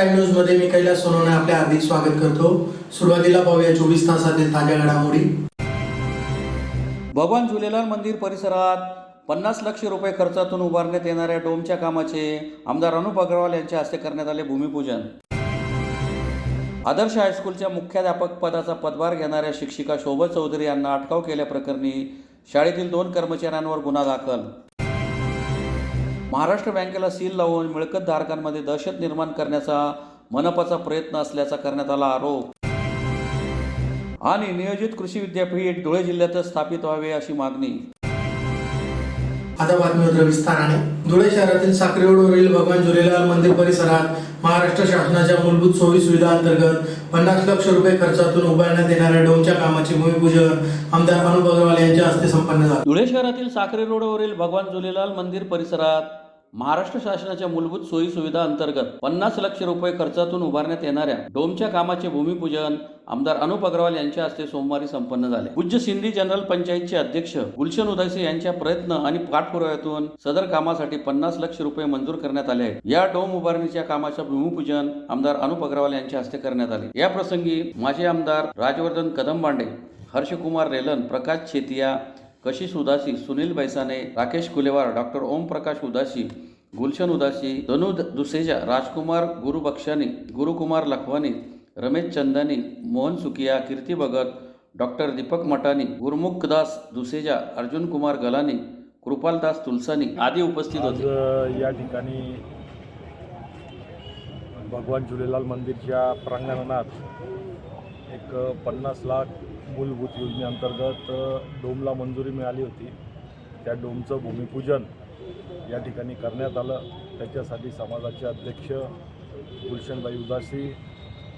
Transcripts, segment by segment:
Prime news मध्ये मी कैलास सोनवणे आपले हार्दिक स्वागत करतो। सुरुवातीला पाहूया 24 तासातील ताज्या घडामोडी। भगवान झुलेलाल मंदिर परिसरात 50 लाख रुपये खर्चातून उभारण्यात येणाऱ्या डोमच्या कामाचे आमदार अनुप अग्रवाल यांच्या हस्ते करण्यात आले भूमिपूजन। आदर्श हायस्कूलच्या मुख्याध्यापक पदाचा पदभार घेणाऱ्या शिक्षिका शोभा चौधरी यांना अटकाव केल्याप्रकरणी शाळेतील 2 कर्मचाऱ्यांवर गुन्हा दाखल। महाराष्ट्र बँकेला सील लावून मिळकत धारकांमध्ये दहशत निर्माण करण्याचा मनपाचा प्रयत्न असल्याचा करण्यात आला आरोप। आणि नियोजित कृषी विद्यापीठ धुळे जिल्ह्यातच स्थापित व्हावे अशी मागणी। आता बातमीपत्र विस्ताराने। धुळे शहरातील साक्री रोडवरील भगवान झुलेलाल मंदिर परिसरात महाराष्ट्र शासनाच्या मूलभूत सोयी सुविधा अंतर्गत 50 लाख रुपये खर्चातून उभारण्यात येणाऱ्या डोमच्या कामाचे भूमिपूजन आमदार अनुप अग्रवाल यांच्या हस्ते संपन्न झाले। धुळे शहरातील साक्री रोडवरील भगवान झुलेलाल मंदिर परिसरात महाराष्ट्र शासनाच्या मूलभूत सोयी सुविधा अंतर्गत 50 लाख रुपये खर्चातून उभारण्यात येणाऱ्या डोमच्या कामाचे भूमिपूजन आमदार अनुप अग्रवाल यांच्या हस्ते सोमवारी संपन्न झाले। पूज्य सिंधी जनरल पंचायतचे अध्यक्ष गुलशन उदासी यांच्या प्रयत्न आणि पाठपुराव्यातून सदर कामासाठी 50 लाख रुपये मंजूर करण्यात आले आहेत। या डोम उभारणीच्या कामाचे भूमिपूजन आमदार अनुप अग्रवाल यांच्या हस्ते करण्यात आले। या प्रसंगी माजी आमदार राजवर्धन कदमबांडे, हर्षकुमार रेलन, प्रकाश छेतिया, कशिश उदासी, सुनील बैसाने, राकेश कुलेवार, डॉक्टर ओम प्रकाश उदासी, गुलशन उदासी, धनु दुसेजा, राजकुमार गुरुबक्षानी, गुरुकुमार लखवानी, रमेश चंदानी, मोहन सुकिया, कीर्ती भगत, डॉक्टर दीपक मटानी, गुरमुखदास दुसेजा, अर्जुन कुमार गलानी, कृपालदास तुलसानी आदी उपस्थित होते। या ठिकाणी भगवान झुलेलाल मंदिरच्या प्रांगणात एक 50 लाख मूलभूत योजनेअंतर्गत डोमला मंजुरी मिळाली होती। त्या डोमचं भूमिपूजन या ठिकाणी करण्यात आलं। त्याच्यासाठी समाजाचे अध्यक्ष गुलशनबाई उदासी,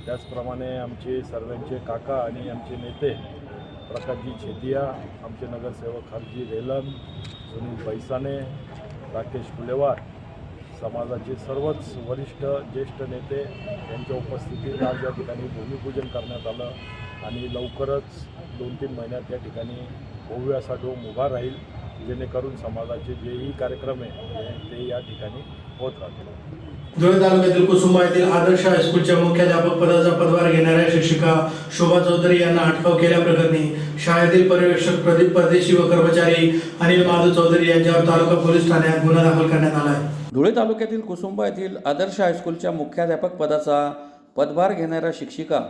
त्याचप्रमाणे आमचे सर्वांचे काका आणि आमचे नेते प्रकाशजी छेतिया, आमचे नगरसेवक हरजी रेलन, सुनील बैसाने, राकेश कुलेवार, समाजाचे सर्वच वरिष्ठ ज्येष्ठ नेते यांच्या उपस्थितीत आज या ठिकाणी भूमिपूजन करण्यात आलं आणि लवकरच 2-3 महिन्यात या ठिकाणी भव्य असा डोम उभा राहील, जेणेकरून समाजाचे जेही कार्यक्रम आहे ते या ठिकाणी होत राहतील। धुळे तालुक्यातील कुसुंबा येथील आदर्श हायस्कूलच्या मुख्याध्यापक पदाचा पदभार घेणाऱ्या शिक्षिका शोभा चौधरी यांना अटकाव केल्याप्रकरणी शाळेतील पर्यवेक्षक प्रदीप परदेशी व कर्मचारी अनिल माधव चौधरी यांच्यावर तालुका पोलीस ठाण्यात गुन्हा दाखल करण्यात आला आहे। धुळे तालुक्यातील कुसुंबा येथील आदर्श हायस्कूलच्या मुख्याध्यापक पदाचा पदभार घेणाऱ्या शिक्षिका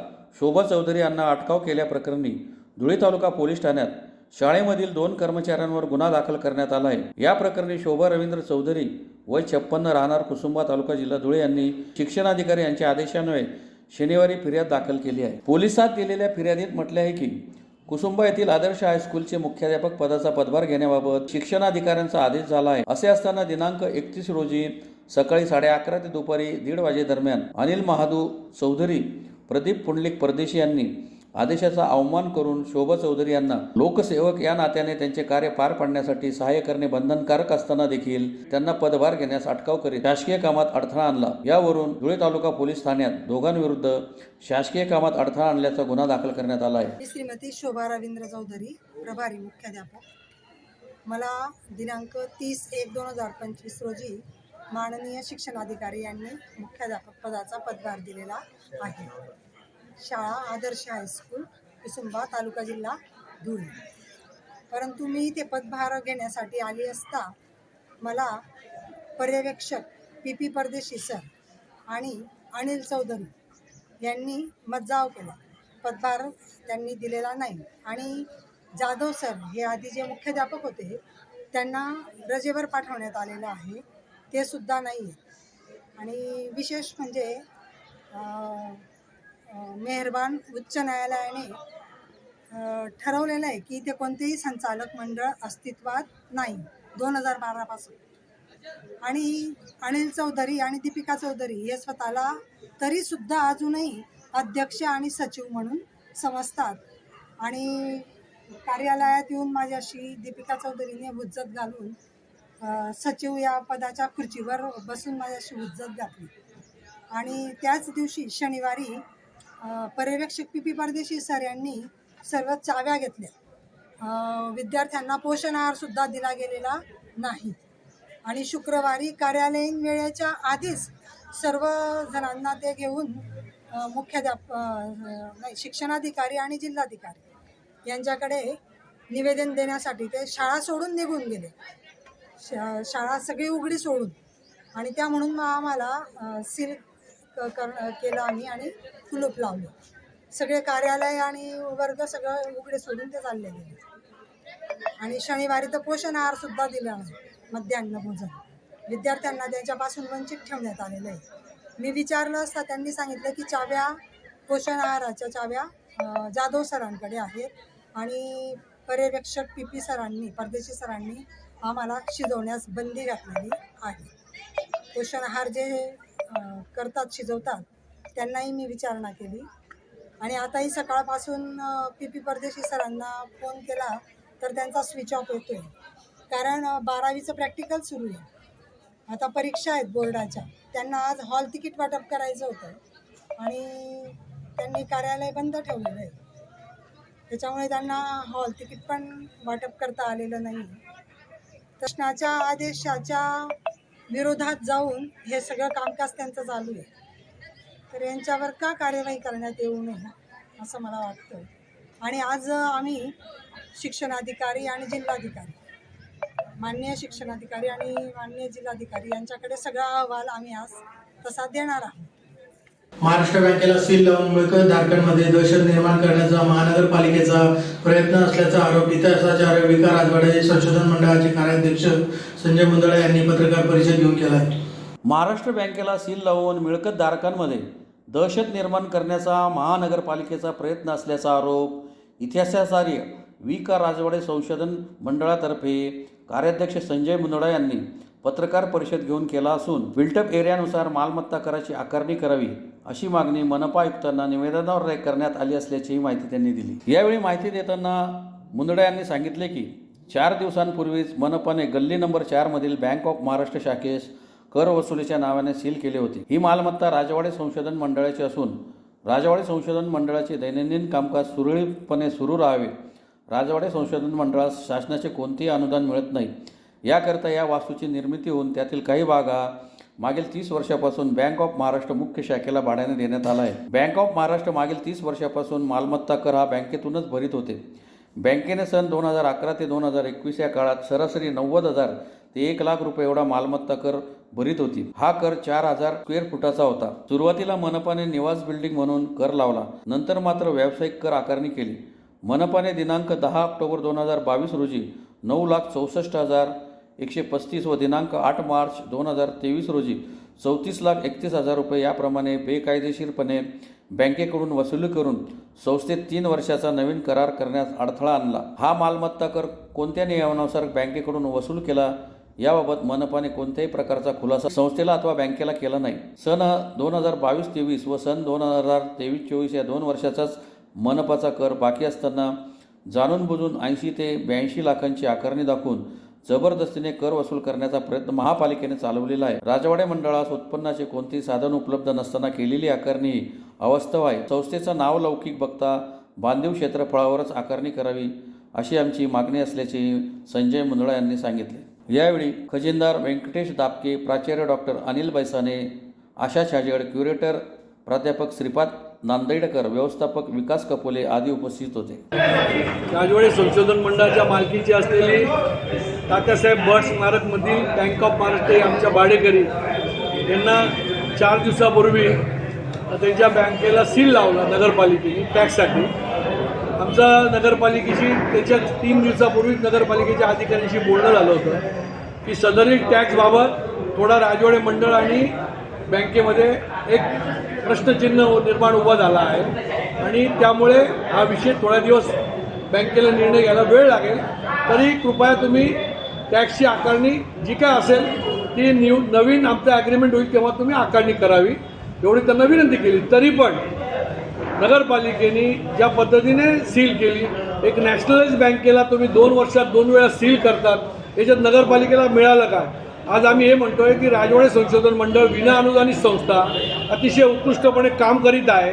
शोभा चौधरी यांना अटकाव केल्याप्रकरणी धुळे तालुका पोलीस ठाण्यात शाळेमधील 2 कर्मचाऱ्यांवर गुन्हा दाखल करण्यात आला आहे। या प्रकरणी शोभा रवींद्र चौधरी वय 56 राहणार कुसुंबा तालुका जिल्हा धुळे यांनी शिक्षणाधिकारी यांच्या आदेशान्वये शनिवारी फिर्याद दाखल केली आहे। पोलिसात दिलेल्या फिर्यादीत म्हटले आहे की कुसुंबा येथील आदर्श हायस्कूलचे मुख्याध्यापक पदाचा पदभार घेण्याबाबत शिक्षणाधिकाऱ्यांचा आदेश झाला आहे। असे असताना दिनांक 31 रोजी सकाळी 11:30 ते दुपारी 1:30 वाजेदरम्यान अनिल महादू चौधरी, प्रदीप पुंडलिक परदेशी यांनी आदेशाचा अवमान करून शोभा चौधरी यांना लोकसेवक या नात्याने त्यांचे कार्य पार पाडण्यासाठी सहाय्य करणे बंधनकारक असताना देखील त्यांना पदभार घेण्यास अटकाव करीत शासकीय कामात अडथळा आणला। यावरून धुळे तालुका पोलीस ठाण्यात दोघांविरुद्ध शासकीय कामात अडथळा आणल्याचा गुन्हा दाखल करण्यात आला आहे। श्रीमती शोभा रवींद्र चौधरी, प्रभारी मुख्याध्यापक, मला दिनांक 30/1/2025 रोजी माननीय शिक्षणाधिकारी यांनी मुख्याध्यापक पदाचा पदभार दिलेला आहे। शाळा आदर्श हायस्कूल कुसुंबा तालुका जिल्हा धुळे। परंतु मी ते पदभार घेण्यासाठी आली असता मला पर्यवेक्षक PP परदेशी सर आणि अनिल चौधरी यांनी मज्जाव केला। पदभार त्यांनी दिलेला नाही आणि जाधव सर हे आधी जे मुख्याध्यापक होते त्यांना रजेवर पाठवण्यात आलेलं आहे, ते सुद्धा नाही आहे। आणि विशेष म्हणजे मेहरबान उच्च न्यायालयाने ठरवलेलं आहे की ते कोणतेही संचालक मंडळ अस्तित्वात नाही 2012 पासून। आणि अनिल चौधरी आणि दीपिका चौधरी हे स्वतःला तरीसुद्धा अजूनही अध्यक्ष आणि सचिव म्हणून समजतात आणि कार्यालयात येऊन माझ्याशी दीपिका चौधरीने हुज्जत घालून सचिव या पदाच्या खुर्चीवर बसून माझ्याशी हुज्जत घातली। आणि त्याच दिवशी शनिवारी पर्यवेक्षक PP परदेशी सर यांनी सर्व चाव्या घेतल्या। विद्यार्थ्यांना पोषण आहार सुद्धा दिला गेलेला नाही आणि शुक्रवारी कार्यालयीन वेळेच्या आधीच सर्व जणांना ते घेऊन शिक्षणाधिकारी आणि जिल्हाधिकारी यांच्याकडे निवेदन देण्यासाठी ते शाळा सोडून निघून गेले. शाळा सगळी उघडी सोडून, आणि त्या म्हणून मग आम्हाला सील केलं आम्ही आणि कुलूप लावलं. सगळे कार्यालय आणि वर्ग सगळं उघडे सोडून ते चालले गेले. आणि शनिवारी तर पोषण आहारसुद्धा दिला नाही, मध्यान्ह भोजन विद्यार्थ्यांना त्यांच्यापासून वंचित ठेवण्यात आलेलं आहे. मी विचारलं असता त्यांनी सांगितलं की चाव्या, पोषण आहाराच्या चाव्या जाधव सरांकडे आहेत आणि पर्यवेक्षक PP सरांनी, परदेशी सरांनी आम्हाला शिजवण्यास बंदी घातलेली आहे. पोषण आहार जे करतात, शिजवतात, त्यांनाही मी विचारणा केली. आणि आताही सकाळपासून PP परदेशी सरांना फोन केला तर त्यांचा स्विच ऑफ येतो आहे, कारण 12वीचं प्रॅक्टिकल सुरू आहे. आता परीक्षा आहेत बोर्डाच्या, त्यांना आज हॉल तिकीट वाटप करायचं होतं आणि त्यांनी कार्यालय बंद ठेवलेलं आहे. त्याच्यामुळे त्यांना हॉल तिकीट पण वाटप करता आलेलं नाही. शासनाच्या आदेशाच्या विरोधात जाऊन हे सगळं कामकाज त्यांचं चालू आहे. तर यांच्यावर का कार्यवाही करण्यात येऊ नये असं मला वाटतं. आणि आज आम्ही शिक्षणाधिकारी आणि जिल्हाधिकारी, माननीय शिक्षणाधिकारी आणि माननीय जिल्हाधिकारी यांच्याकडे सगळा अहवाल आम्ही आज तसा देणार आहोत. महाराष्ट्र बँकेला सील लावून मिळकत धारकांमध्ये दहशत निर्माण करण्याचा महानगरपालिकेचा प्रयत्न असल्याचा आरोप इतिहासाचार्य विका राजवाडे संशोधन मंडळाचे कार्याध्यक्ष संजय मुंदडा यांनी पत्रकार परिषद घेऊन केला आहे. महाराष्ट्र बँकेला सील लावून मिळकत धारकांमध्ये दहशत निर्माण करण्याचा महानगरपालिकेचा प्रयत्न असल्याचा आरोप इतिहासाचार्य विका राजवाडे संशोधन मंडळातर्फे कार्याध्यक्ष संजय मुंदडा यांनी पत्रकार परिषद घेऊन केला असून बिल्टअप एरियानुसार मालमत्ता कराची आकारणी करावी अशी मागणी मनपा आयुक्तांना निवेदनावर करण्यात आली असल्याची माहिती त्यांनी दिली. यावेळी माहिती देताना मुंदडा यांनी सांगितले की 4 दिवसांपूर्वीच मनपाने गल्ली नंबर 4 मधील बँक ऑफ महाराष्ट्र शाखेस कर वसुलीच्या नावाने सील केले होते. ही मालमत्ता राजवाडे संशोधन मंडळाची असून राजवाडे संशोधन मंडळाचे दैनंदिन कामकाज सुरळीतपणे सुरू राहावे. राजवाडे संशोधन मंडळास शासनाचे कोणतेही अनुदान मिळत नाही. याकरता या वास्तूची निर्मिती होऊन त्यातील काही भागा मागील 30 वर्षापासून बँक ऑफ महाराष्ट्र मुख्य शाखेला भाड्याने देण्यात आला आहे. बँक ऑफ महाराष्ट्र मागील 30 वर्षापासून मालमत्ता कर हा बँकेतूनच भरीत होते. बँकेने सन 2011 ते 2021 या काळात सरासरी 90,000 ते 1 लाख रुपये एवढा मालमत्ता कर भरीत होती. हा कर 4,000 स्क्वेअर फुटाचा होता. सुरुवातीला मनपाने निवास बिल्डिंग म्हणून कर लावला, नंतर मात्र व्यावसायिक कर आकारणी केली. मनपाने दिनांक 10 ऑक्टोबर 2022 रोजी 9,64,135 व दिनांक 8 मार्च 2023 रोजी 34,31,000 रुपये याप्रमाणे बेकायदेशीरपणे बँकेकडून वसुली करून संस्थेत 3 वर्षाचा नवीन करार करण्यास अडथळा आणला. हा मालमत्ता कर कोणत्या नियमानुसार बँकेकडून वसूल केला याबाबत मनपाने कोणत्याही प्रकारचा खुलासा संस्थेला अथवा बँकेला केला नाही. सन 2022-23 व सन 2023-24 या 2 वर्षाचाच मनपाचा कर बाकी असताना जाणून बुजून 80 ते 82 लाखांची आकारणी दाखवून जबरदस्तीने कर वसूल करण्याचा प्रयत्न महापालिकेने चालवलेला आहे. राजवाडे मंडळास उत्पन्नाचे कोणतेही साधन उपलब्ध नसताना केलेली आकारणी ही अवास्तव आहे. संस्थेचा नावलौकिक बघता बांधीव क्षेत्रफळावरच आकारणी करावी अशी आमची मागणी असल्याचे संजय मुंदडा यांनी सांगितले. यावेळी खजिनदार व्यंकटेश दापके, प्राचार्य डॉक्टर अनिल बैसाने, आशा छाजेड, क्युरेटर प्राध्यापक श्रीपाद नांदेडकर, व्यवस्थापक विकास कपोले आदी उपस्थित होते. राजवाडे संशोधन मंडळाच्या मालकीची असलेली तात्यासाहेब बट स्मारकमधील बँक ऑफ महाराष्ट्र आमच्या भाडेकरी यांना 4 दिवसापूर्वी त्यांच्या बँकेला सील लावला नगरपालिकेने टॅक्ससाठी. आमचा नगरपालिकेशी त्याच्या 3 दिवसापूर्वीच नगरपालिकेच्या अधिकाऱ्यांशी बोलणं झालं होतं की सदरील टॅक्सबाबत थोडा राजवाडे मंडळ आणि बँकेमध्ये एक प्रश्नचिन्ह निर्माण उभा झाला आहे आणि त्यामुळे हा विषय थोड्या दिवस बँकेला निर्णय घ्यायला वेळ लागेल. तरी कृपया तुम्ही टॅक्सची आकारणी जी काय असेल ती नवीन आमचं ॲग्रीमेंट होईल तेव्हा तुम्ही आकारणी करावी एवढी त्यांना विनंती केली. तरी पण नगरपालिकेने ज्या पद्धतीने सील केली, एक नॅशनलाइज बँकेला तुम्ही 2 वर्षात 2 वेळा सील करतात, याच्यात नगरपालिकेला मिळालं काय? आज आम्ही हे म्हणतोय की राजवाडे संशोधन मंडळ विना अनुदानित संस्था अतिशय उत्कृष्टपणे काम करीत आहे.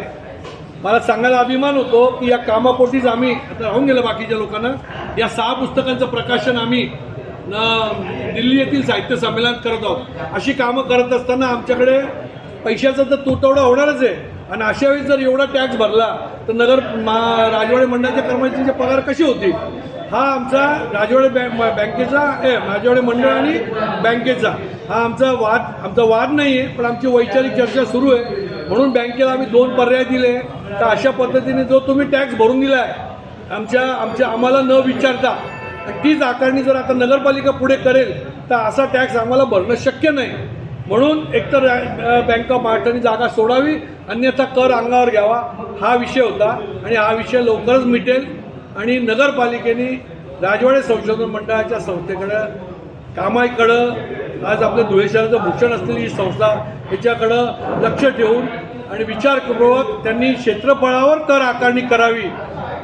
मला सांगायला अभिमान होतो की या कामापोटीच आम्ही, आता राहून गेलं बाकीच्या लोकांना, या 6 पुस्तकांचं प्रकाशन आम्ही दिल्ली येथील साहित्य संमेलनात करत आहोत. अशी कामं करत असताना आमच्याकडे पैशाचा तर तुटवडा होणारच आहे. आणि अशा वेळी जर एवढा टॅक्स भरला तर राजवाडे मंडळाच्या कर्मचाऱ्यांचे पगार कसे होतील? हा आमचा राजवाडे बँकेचा राजवाडे मंडळ आणि बँकेचा हा आमचा वाद नाही आहे, पण आमची वैचारिक चर्चा सुरू आहे. म्हणून बँकेला आम्ही 2 पर्याय दिले. तर अशा पद्धतीने जो तुम्ही टॅक्स भरून दिला आहे आम्हाला न विचारता, तीच आकारणी जर आता नगरपालिका पुढे करेल तर असा टॅक्स आम्हाला भरणं शक्य नाही. म्हणून एकतर बँक ऑफ महाराष्ट्राने जागा सोडावी, अन्यथा कर अंगावर घ्यावा, हा विषय होता. आणि हा विषय लवकरच मिटेल. आणि नगरपालिकेने राजवाडे संशोधन मंडळाच्या संस्थेकडं कामाकडं आज आपल्या धुळे शहराचं भूषण असलेली ही संस्था याच्याकडं लक्ष ठेवून आणि विचारपूर्वक त्यांनी क्षेत्रफळावर कर आकारणी करावी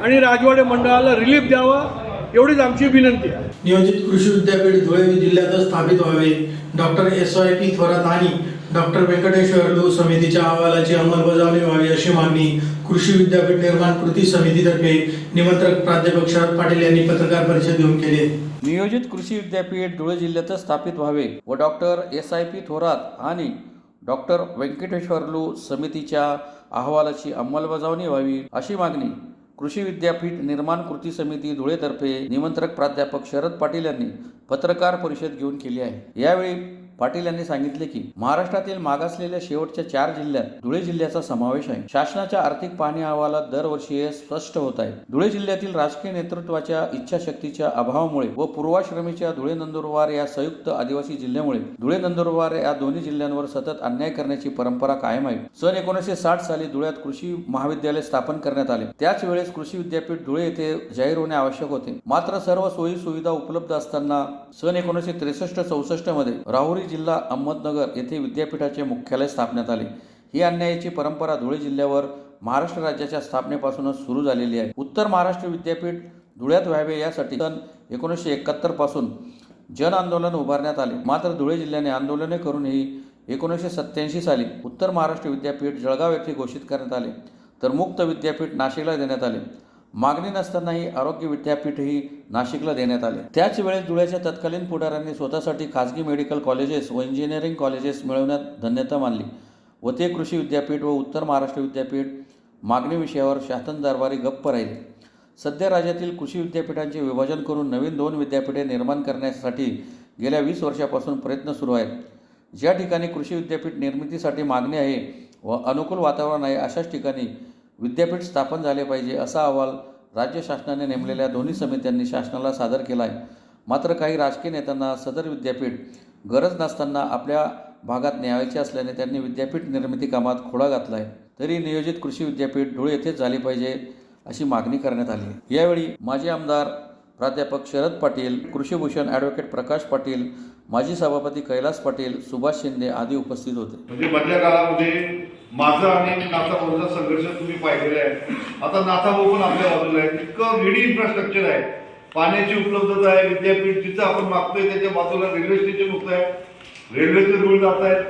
आणि राजवाडे मंडळाला रिलीफ द्यावं, एवढीच आमची विनंती आहे. नियोजित कृषी विद्यापीठ धुळे जिल्ह्यात स्थापित व्हावे. डॉक्टर SYP थोरात आणि डॉक्टर व्यंकटेश्वरलू समितीच्या अहवालाची अंमलबजावणी व्हावी अशी मागणी कृषी विद्यापीठ निर्माण कृती समितीतर्फे निमंत्रक प्राध्यापक शरद पाटील यांनी पत्रकार परिषद घेऊन केली आहे. नियोजित कृषी विद्यापीठ धुळे जिल्ह्यातच स्थापित व्हावे व डॉक्टर SYP थोरात आणि डॉक्टर व्यंकटेश्वरलू समितीच्या अहवालाची अंमलबजावणी व्हावी अशी मागणी कृषी विद्यापीठ निर्माण कृती समिती धुळेतर्फे निमंत्रक प्राध्यापक शरद पाटील यांनी पत्रकार परिषद घेऊन केली आहे. यावेळी पाटील यांनी सांगितले की महाराष्ट्रातील मागासलेल्या शेवटच्या 4 जिल्ह्यात धुळे जिल्ह्याचा समावेश आहे. शासनाच्या आर्थिक पाहणी अहवालात दरवर्षी हे स्पष्ट होत आहे. धुळे जिल्ह्यातील राजकीय नेतृत्वाच्या इच्छाशक्तीच्या अभावामुळे व पूर्वाश्रमीच्या धुळे नंदुरबार या संयुक्त आदिवासी जिल्ह्यामुळे धुळे नंदुरबार या दोन्ही जिल्ह्यांवर सतत अन्याय करण्याची परंपरा कायम आहे. सन 1960 साली धुळ्यात कृषी महाविद्यालय स्थापन करण्यात आले. त्याच वेळेस कृषी विद्यापीठ धुळे येथे जाहीर होणे आवश्यक होते. मात्र सर्व सोयी सुविधा उपलब्ध असताना सन 1963-64 मध्ये राहुरी जिल्हा अहमदनगर येथे विद्यापीठाचे मुख्यालय स्थापण्यात आले. ही अन्यायाची परंपरा धुळे जिल्ह्यावर महाराष्ट्र राज्याच्या स्थापनेपासूनच सुरू झालेली आहे. उत्तर महाराष्ट्र विद्यापीठ धुळ्यात व्हावे यासाठी सन 1971 पासून जन आंदोलन उभारण्यात आले. मात्र धुळे जिल्ह्याने आंदोलने करूनही 1987 साली उत्तर महाराष्ट्र विद्यापीठ जळगाव येथे घोषित करण्यात आले, तर मुक्त विद्यापीठ नाशिकला देण्यात आले. मागणी नसतानाही आरोग्य विद्यापीठही नाशिकला देण्यात आले. त्याच वेळेस धुळ्याच्या तत्कालीन पुढाऱ्यांनी स्वतःसाठी खाजगी मेडिकल कॉलेजेस व इंजिनिअरिंग कॉलेजेस मिळवण्यात धन्यता मानली व ते कृषी विद्यापीठ व उत्तर महाराष्ट्र विद्यापीठ मागणी विषयावर शासन दरबारी गप्प राहिले. सध्या राज्यातील कृषी विद्यापीठांचे विभाजन करून नवीन 2 विद्यापीठे निर्माण करण्यासाठी गेल्या 20 वर्षापासून प्रयत्न सुरू आहेत. ज्या ठिकाणी कृषी विद्यापीठ निर्मितीसाठी मागणी आहे व अनुकूल वातावरण आहे अशाच ठिकाणी विद्यापीठ स्थापन झाले पाहिजे असा अहवाल राज्य शासनाने नेमलेल्या दोन्ही समित्यांनी शासनाला सादर केला आहे. मात्र काही राजकीय नेत्यांना सदर विद्यापीठ गरज नसताना आपल्या भागात न्यायाचे असल्याने त्यांनी विद्यापीठ निर्मिती कामात खोडा घातला आहे. तरी नियोजित कृषी विद्यापीठ धुळे येथेच झाली पाहिजे अशी मागणी करण्यात आली. यावेळी माजी आमदार प्राध्यापक शरद पाटील, कृषीभूषण ॲडव्होकेट प्रकाश पाटील, माजी सभापती कैलास पाटील, सुभाष शिंदे आदी उपस्थित होते. म्हणजे मधल्या काळामध्ये माझा आणि नाथाभाऊचा संघर्ष तुम्ही पाहिलेला आहे. आता नाथाभाऊ पण आपल्या बाजूला आहे. इतकं रेडी इन्फ्रास्ट्रक्चर आहे, पाण्याची उपलब्धता आहे. विद्यापीठ जिथं आपण मागतोय त्याच्या बाजूला रेल्वे स्टेशन होत आहे, रेल्वेचे रूळ जात आहेत.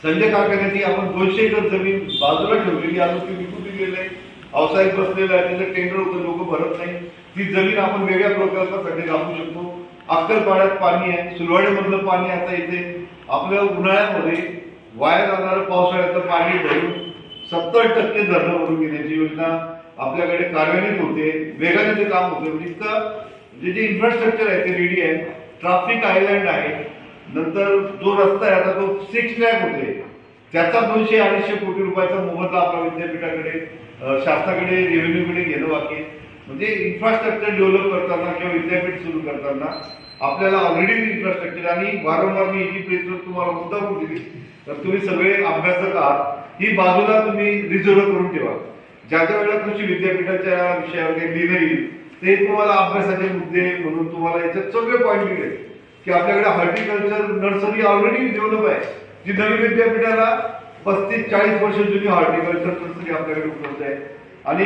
संजय कारखान्याची आपण 200 एकर जमीन बाजूला ठेवलेली, अजून ती विकून दिलेली आहे. व्यावसायिक बसलेलं आहे, त्याचं टेंडर होतं, लोक भरत नाही. ती जमीन आपण वेगळ्या प्रकल्पासाठी राबवू शकतो. अक्कलपाड्यात पाणी आहे, सुलवाडेमधलं पाणी आता इथे आपल्या उन्हाळ्यामध्ये वाया जाणारं पावसाळ्याचं पाणी भरून 70% धरणं भरून घेण्याची योजना आपल्याकडे कार्यान्वित होते. वेगाने ते काम होते. म्हणजे इतकं जे इन्फ्रास्ट्रक्चर आहे ते रेडी आहे. ट्रॅफिक आयलँड आहे. नंतर जो रस्ता आहे आता तो 6 ट्रॅक होते, त्याचा 200-250 कोटी रुपयाचा मोबदला आपल्या विद्यापीठाकडे शासनाकडे रेव्हेन्यूकडे घेणं बाकी. म्हणजे इन्फ्रास्ट्रक्चर डेव्हलप करताना किंवा विद्यापीठ सुरू करताना आपल्याला ऑलरेडी इन्फ्रास्ट्रक्चर आणि वारंवार मी ही प्रेसवर तुम्हाला मुद्दा दिली तर तुम्ही सगळे अभ्यासक आहात, ही बाजूला तुम्ही रिझर्व करून ठेवा. ज्या ज्या वेळेला कृषी विद्यापीठाच्या विषयावर लिहिलं येईल ते तुम्हाला अभ्यासाचे मुद्दे म्हणून तुम्हाला याच्यात सगळे पॉईंट दिले की आपल्याकडे हॉर्टिकल्चर नर्सरी ऑलरेडी डेव्हलप आहे. जी नवीन विद्यापीठाला 35-40 वर्ष जुनी हॉर्टिकल्चर नर्सरी आपल्याकडे उपलब्ध आहे. आणि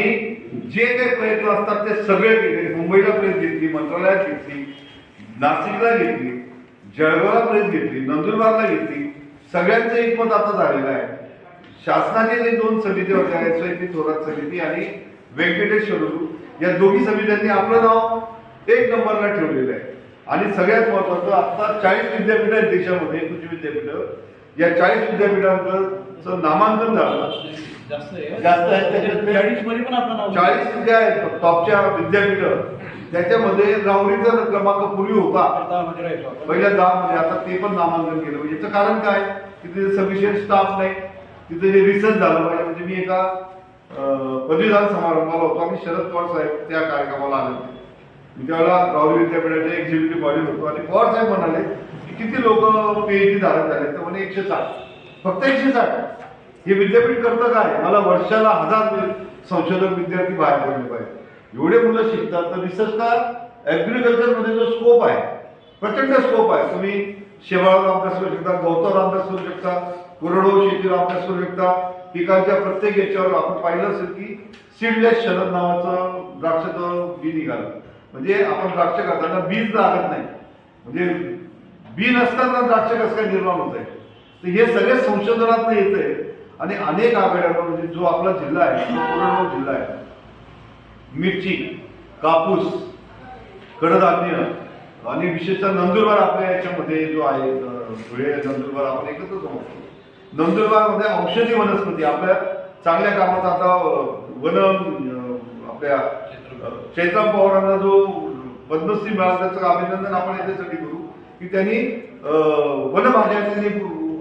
जे काही प्रयत्न असतात ते सगळे केले. मुंबईला प्रेस घेतली, मंत्रालयात घेतली, नाशिकला घेतली, जळगावला प्रेस घेतली, नंदुरबारला घेतली. सगळ्यांचं एकमत आता झालेलं आहे. शासनाचे जे 2 समिती होत्या, SYP थोरात समिती आणि व्यंकटेश्वरलू, या दोन्ही समित्यांनी आपलं नाव 1 नंबरला ठेवलेलं आहे. आणि सगळ्यात महत्वाचं आता 40 विद्यापीठ आहेत देशामध्ये, कृषी विद्यापीठ. या 40 विद्यापीठांचं नामांकन झालं. जास्त आहे त्याच्यात 40 जे आहेत टॉपच्या विद्यापीठ त्याच्यामध्ये राहुरीचा क्रमांक पूर्वी होता पहिल्या 10 मध्ये, आता ते पण नामांकन केलं. याचं कारण काय की तिथे सफिशियंट स्टाफ नाही, तिथे जे रिसर्च झालं पाहिजे. म्हणजे मी एका पदवीदान समारंभाला होतो आणि शरद पवार साहेब त्या कार्यक्रमाला आले होते. मी त्यावेळेला राहुरी विद्यापीठाचे एक्झिक्युटिव्ह बॉडी होतो आणि पवार साहेब म्हणाले की किती लोक PhD धारक झाले, तर म्हणे 160, फक्त 160. हे विद्यापीठ करतं काय, मला वर्षाला 1000 संशोधक विद्यार्थी बाहेर पडले पाहिजे. एवढे मुलं शिकतात तर रिसर्च का ऍग्रिकल्चर मध्ये जो स्कोप आहे प्रचंड स्कोप आहे. तुम्ही शेवाळावर अभ्यास करू शकता, गवतावर अभ्यास करू शकता, कोरडवाहू शेतीवर अभ्यास करू शकता. पिकांच्या प्रत्येक याच्यावर आपण पाहिलं असेल की सीडलेस शरद नावाचं द्राक्षाचं बी निघालं. म्हणजे आपण द्राक्ष करताना बीज लागत नाही, म्हणजे बी नसताना द्राक्ष कसं काय निर्माण होत आहे. तर हे सगळे संशोधनात येतंय आणि अनेक आघाड्यांवर म्हणजे जो आपला जिल्हा आहे तो कोरडवाहू जिल्हा आहे. मिरची, कापूस, कडधान्य आणि विशेषतः नंदुरबार आपल्या याच्यामध्ये जो आहे, धुळे नंदुरबार आपण एकत्रच म्हणतो. नंदुरबारमध्ये औषधी वनस्पती आपल्या चांगल्या कामात आता वन आपल्या चैत्राम पवारांना जो पद्मश्री मिळाला त्याचं अभिनंदन आपण याच्यासाठी करू की त्यांनी वनभाज्या त्यांनी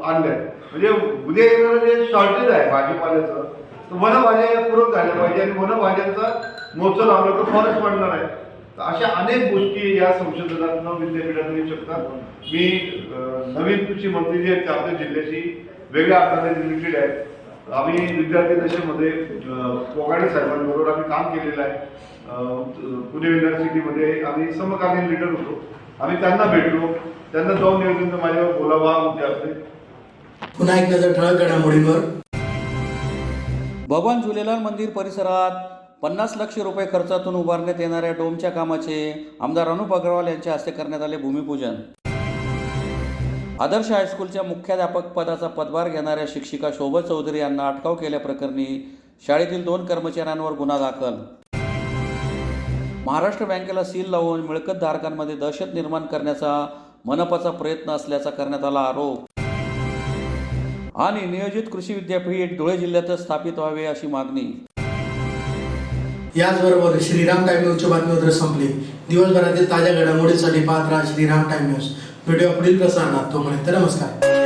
आणल्या. म्हणजे उद्या येणारं जे शॉर्टेज आहे भाजीपाल्याचं तर वनभाज्या पूरक झाल्या पाहिजे आणि वनभाज्यांचा मोचल आणला तर फॉरेस्ट वाढणार आहे. तर अशा अनेक गोष्टी या संशोधनातून विद्यापीठातून येऊ शकतात. मी नवीन कृषी मंत्री जे आहेत आपल्या जिल्ह्याशी वेगळ्या अर्थाने रिलेटेड आहेत. आम्ही विद्यार्थी दशेमध्ये कोगाडे साहेबांबरोबर आम्ही काम केलेलं आहे. पुणे युनिव्हर्सिटीमध्ये आम्ही समकालीन लीडर होतो. आम्ही त्यांना भेटलो, त्यांना जाऊन निवेदन माझ्यावर बोलावा होते आपले. पुन्हा एक नजर ठळक घडामोडींवर. भगवान झुलेलाल मंदिर परिसरात 50 लाख रुपये खर्चातून उभारण्यात येणाऱ्या डोमच्या कामाचे आमदार अनुप अग्रवाल यांच्या हस्ते करण्यात आले भूमिपूजन. आदर्श हायस्कूलच्या मुख्याध्यापक पदाचा पदभार घेणाऱ्या शिक्षिका शोभा चौधरी यांना अटकाव केल्याप्रकरणी शाळेतील 2 कर्मचाऱ्यांवर गुन्हा दाखल. महाराष्ट्र बँकेला सील लावून मिळकत धारकांमध्ये दहशत निर्माण करण्याचा मनपाचा प्रयत्न असल्याचा करण्यात आला आरोप. आणि नियोजित कृषी विद्यापीठ धुळे जिल्ह्यातच स्थापित व्हावे अशी मागणी. याचबरोबर श्रीराम टाइम न्यूजची बातमीपत्र संपली. दिवसभरातील ताज्या घडामोडींसाठी पाहत राहा श्रीराम टाइम न्यूज. व्हिडिओ पुढील प्रसारणात. तोपर्यंत नमस्कार.